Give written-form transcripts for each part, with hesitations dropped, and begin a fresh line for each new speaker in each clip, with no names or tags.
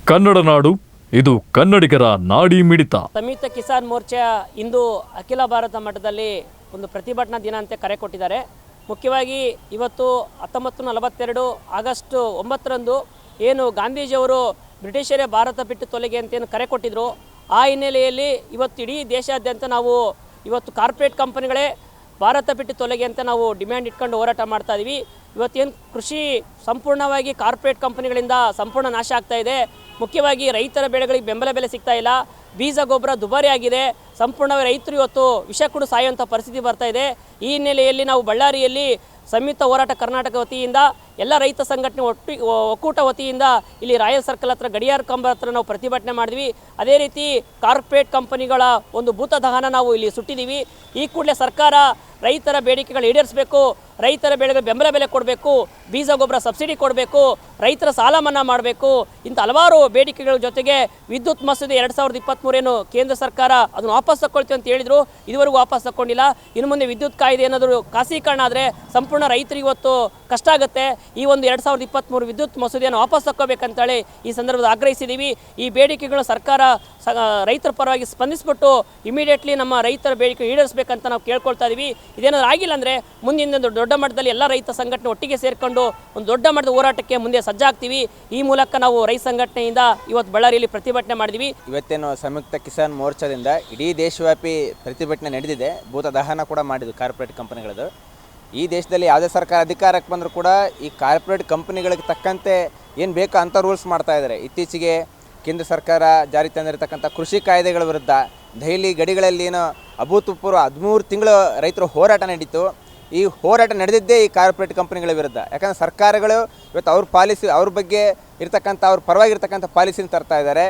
ಕನ್ನಡ ನಾಡು, ಇದು ಕನ್ನಡಿಗರ ನಾಡಿ ಮಿಡಿತ.
ಸಂಯುಕ್ತ ಕಿಸಾನ್ ಮೋರ್ಚಾ ಇಂದು ಅಖಿಲ ಭಾರತ ಮಟ್ಟದಲ್ಲಿ ಒಂದು ಪ್ರತಿಭಟನಾ ದಿನ ಅಂತ ಕರೆ ಕೊಟ್ಟಿದ್ದಾರೆ. ಮುಖ್ಯವಾಗಿ ಇವತ್ತು 1942 ಆಗಸ್ಟ್ 9ರಂದು ಏನು ಗಾಂಧೀಜಿಯವರು ಬ್ರಿಟಿಷರೇ ಭಾರತ ಬಿಟ್ಟು ತೊಲಗಿ ಅಂತೇನು ಕರೆ ಕೊಟ್ಟಿದ್ರು, ಆ ಹಿನ್ನೆಲೆಯಲ್ಲಿ ಇವತ್ತು ಇಡೀ ದೇಶಾದ್ಯಂತ ನಾವು ಇವತ್ತು ಕಾರ್ಪೊರೇಟ್ ಕಂಪನಿಗಳೇ ಭಾರತ ಬಿಟ್ಟು ತೊಲಗಿ ಅಂತ ನಾವು ಡಿಮ್ಯಾಂಡ್ ಇಟ್ಕೊಂಡು ಹೋರಾಟ ಮಾಡ್ತಾ ಇದ್ದೀವಿ. ಇವತ್ತೇನು ಕೃಷಿ ಸಂಪೂರ್ಣವಾಗಿ ಕಾರ್ಪೊರೇಟ್ ಕಂಪನಿಗಳಿಂದ ಸಂಪೂರ್ಣ ನಾಶ ಆಗ್ತಾ ಇದೆ. ಮುಖ್ಯವಾಗಿ ರೈತರ ಬೆಳೆಗಳಿಗೆ ಬೆಂಬಲ ಬೆಲೆ ಸಿಗ್ತಾ ಇಲ್ಲ, ಬೀಜ ಗೊಬ್ಬರ ದುಬಾರಿ ಆಗಿದೆ, ಸಂಪೂರ್ಣವಾಗಿ ರೈತರು ಇವತ್ತು ವಿಷ ಕುಡಿದು ಸಾಯುವಂಥ ಪರಿಸ್ಥಿತಿ ಬರ್ತಾ ಇದೆ. ಈ ಹಿನ್ನೆಲೆಯಲ್ಲಿ ನಾವು ಬಳ್ಳಾರಿಯಲ್ಲಿ ಸಂಯುಕ್ತ ಹೋರಾಟ ಕರ್ನಾಟಕ ವತಿಯಿಂದ ಎಲ್ಲ ರೈತ ಸಂಘಟನೆ ಒಕ್ಕೂಟ ವತಿಯಿಂದ ಇಲ್ಲಿ ರಾಯಲ್ ಸರ್ಕಲ್ ಹತ್ರ ಗಡಿಯಾರ ಕಂಬ ಹತ್ರ ನಾವು ಪ್ರತಿಭಟನೆ ಮಾಡಿದ್ವಿ. ಅದೇ ರೀತಿ ಕಾರ್ಪೊರೇಟ್ ಕಂಪನಿಗಳ ಒಂದು ಭೂತ ದಹನ ನಾವು ಇಲ್ಲಿ ಸುಟ್ಟಿದ್ದೀವಿ. ಈ ಕೂಡಲೇ ಸರ್ಕಾರ ರೈತರ ಬೇಡಿಕೆಗಳು ಈಡೇರಿಸಬೇಕು, ರೈತರ ಬೆಳೆಗೆ ಬೆಂಬಲ ಬೆಲೆ ಕೊಡಬೇಕು, ಬೀಜ ಗೊಬ್ಬರ ಸಬ್ಸಿಡಿ ಕೊಡಬೇಕು, ರೈತರ ಸಾಲ ಮನ್ನಾ ಮಾಡಬೇಕು. ಇಂಥ ಹಲವಾರು ಬೇಡಿಕೆಗಳ ಜೊತೆಗೆ ವಿದ್ಯುತ್ ಮಸೂದೆ 2023 ಏನು ಕೇಂದ್ರ ಸರ್ಕಾರ ಅದನ್ನು ವಾಪಸ್ ತಗೊಳ್ತೀವಿ ಅಂತ ಹೇಳಿದ್ರು, ಇದುವರೆಗೂ ವಾಪಸ್ ತಗೊಂಡಿಲ್ಲ. ಇನ್ನು ಮುಂದೆ ವಿದ್ಯುತ್ ಕಾಯ್ದೆ ಏನಾದರೂ ಖಾಸಗೀಕರಣ ಆದರೆ ಸಂಪೂರ್ಣ ರೈತರಿಗೆ ಇವತ್ತು ಕಷ್ಟ ಆಗುತ್ತೆ. ಈ ಒಂದು 2023 ವಿದ್ಯುತ್ ಮಸೂದೆಯನ್ನು ವಾಪಸ್ ತಗೋಬೇಕಂತೇಳಿ ಈ ಸಂದರ್ಭದಲ್ಲಿ ಆಗ್ರಹಿಸಿದ್ದೀವಿ. ಈ ಬೇಡಿಕೆಗಳು ಸರ್ಕಾರ ರೈತರ ಪರವಾಗಿ ಸ್ಪಂದಿಸಿಬಿಟ್ಟು ಇಮಿಡಿಯೇಟ್ಲಿ ನಮ್ಮ ರೈತರ ಬೇಡಿಕೆ ಈಡೇರಿಸಬೇಕಂತ ನಾವು ಕೇಳ್ಕೊಳ್ತಾ ಇದ್ದೀವಿ. ಇದೇನಾದರೂ ಆಗಿಲ್ಲ ಅಂದರೆ ಮುಂದಿನ ದೊಡ್ಡ ಮಟ್ಟದಲ್ಲಿ ಎಲ್ಲ ರೈತ ಸಂಘಟನೆ ಒಟ್ಟಿಗೆ ಸೇರಿಕೊಂಡು ಒಂದು ದೊಡ್ಡ ಮಟ್ಟದ ಹೋರಾಟಕ್ಕೆ ಮುಂದೆ ಸಜ್ಜಾಗ್ತೀವಿ. ಈ ಮೂಲಕ ನಾವು ರೈತ ಸಂಘಟನೆಯಿಂದ ಇವತ್ತು ಬಳ್ಳಾರಿಯಲ್ಲಿ ಪ್ರತಿಭಟನೆ ಮಾಡಿದ್ವಿ.
ಇವತ್ತೇನು ಸಂಯುಕ್ತ ಕಿಸಾನ್ ಮೋರ್ಚಾದಿಂದ ಇಡೀ ದೇಶವ್ಯಾಪಿ ಪ್ರತಿಭಟನೆ ನಡೆದಿದೆ. ಭೂತ ದಹನ ಕೂಡ ಮಾಡಿದ್ದು ಕಾರ್ಪೊರೇಟ್ ಕಂಪನಿಗಳದ್ದು. ಈ ದೇಶದಲ್ಲಿ ಯಾವುದೇ ಸರ್ಕಾರ ಅಧಿಕಾರಕ್ಕೆ ಬಂದರೂ ಕೂಡ ಈ ಕಾರ್ಪೊರೇಟ್ ಕಂಪನಿಗಳಿಗೆ ತಕ್ಕಂತೆ ಏನು ಬೇಕೋ ಅಂಥ ರೂಲ್ಸ್ ಮಾಡ್ತಾ ಇದ್ದಾರೆ. ಇತ್ತೀಚೆಗೆ ಕೇಂದ್ರ ಸರ್ಕಾರ ಜಾರಿ ತಂದಿರತಕ್ಕಂಥ ಕೃಷಿ ಕಾಯ್ದೆಗಳ ವಿರುದ್ಧ ದೆಹಲಿ ಗಡಿಗಳಲ್ಲಿ ಏನು ಅಭೂತಪೂರ್ವ 13 ತಿಂಗಳು ರೈತರು ಹೋರಾಟ ನಡೀತು. ಈ ಹೋರಾಟ ನಡೆದಿದ್ದೇ ಈ ಕಾರ್ಪೊರೇಟ್ ಕಂಪನಿಗಳ ವಿರುದ್ಧ. ಯಾಕಂದರೆ ಸರ್ಕಾರಗಳು ಇವತ್ತು ಅವ್ರ ಪಾಲಿಸಿ, ಅವ್ರ ಬಗ್ಗೆ ಇರ್ತಕ್ಕಂಥ ಅವ್ರ ಪರವಾಗಿರ್ತಕ್ಕಂಥ ಪಾಲಿಸಿನ ತರ್ತಾ ಇದ್ದಾರೆ.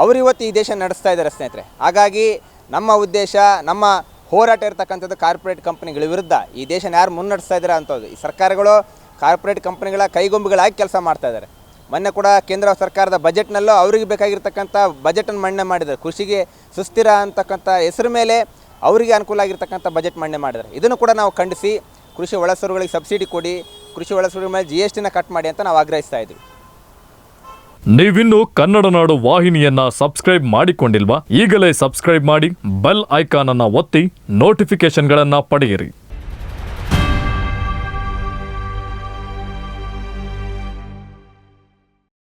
ಅವರು ಇವತ್ತು ಈ ದೇಶ ನಡೆಸ್ತಾ ಇದ್ದಾರೆ ಸ್ನೇಹಿತರೆ. ಹಾಗಾಗಿ ನಮ್ಮ ಉದ್ದೇಶ, ನಮ್ಮ ಹೋರಾಟ ಇರ್ತಕ್ಕಂಥದ್ದು ಕಾರ್ಪೊರೇಟ್ ಕಂಪನಿಗಳ ವಿರುದ್ಧ. ಈ ದೇಶನ ಯಾರು ಮುನ್ನಡೆಸ್ತಾ ಇದ್ದಾರೆ ಅಂಥದ್ದು ಈ ಸರ್ಕಾರಗಳು ಕಾರ್ಪೊರೇಟ್ ಕಂಪನಿಗಳ ಕೈಗೊಂಬೆಗಳಾಗಿ ಕೆಲಸ ಮಾಡ್ತಾ ಇದ್ದಾರೆ. ಮೊನ್ನೆ ಕೂಡ ಕೇಂದ್ರ ಸರ್ಕಾರದ ಬಜೆಟ್ನಲ್ಲೂ ಅವರಿಗೆ ಬೇಕಾಗಿರ್ತಕ್ಕಂಥ ಬಜೆಟನ್ನು ಮಂಡನೆ ಮಾಡಿದ್ದಾರೆ. ಕೃಷಿಗೆ ಸುಸ್ಥಿರ ಅಂತಕ್ಕಂಥ ಹೆಸರು ಮೇಲೆ ಅವರಿಗೆ ಅನುಕೂಲ ಆಗಿರ್ತಕ್ಕಂಥ ಬಜೆಟ್ ಮಂಡನೆ ಮಾಡಿದ್ದಾರೆ. ಇದನ್ನು ಕೂಡ ನಾವು ಖಂಡಿಸಿ ಕೃಷಿ ಒಳಸರುಗಳಿಗೆ ಸಬ್ಸಿಡಿ ಕೊಡಿ, ಕೃಷಿ ಒಳಸರುಗಳ ಮೇಲೆ GSTನ ಕಟ್ ಮಾಡಿ ಅಂತ ನಾವು ಆಗ್ರಹಿಸ್ತಾ ಇದ್ದೀವಿ.
ನೀವಿನ್ನು ಕನ್ನಡ ನಾಡು ವಾಹಿನಿಯನ್ನ ಸಬ್ಸ್ಕ್ರೈಬ್ ಮಾಡಿಕೊಂಡಿಲ್ವಾ? ಈಗಲೇ ಸಬ್ಸ್ಕ್ರೈಬ್ ಮಾಡಿ, ಬೆಲ್ ಐಕಾನ್ ಅನ್ನ ಒತ್ತಿ ನೋಟಿಫಿಕೇಶನ್ಗಳನ್ನ ಪಡೆಯಿರಿ.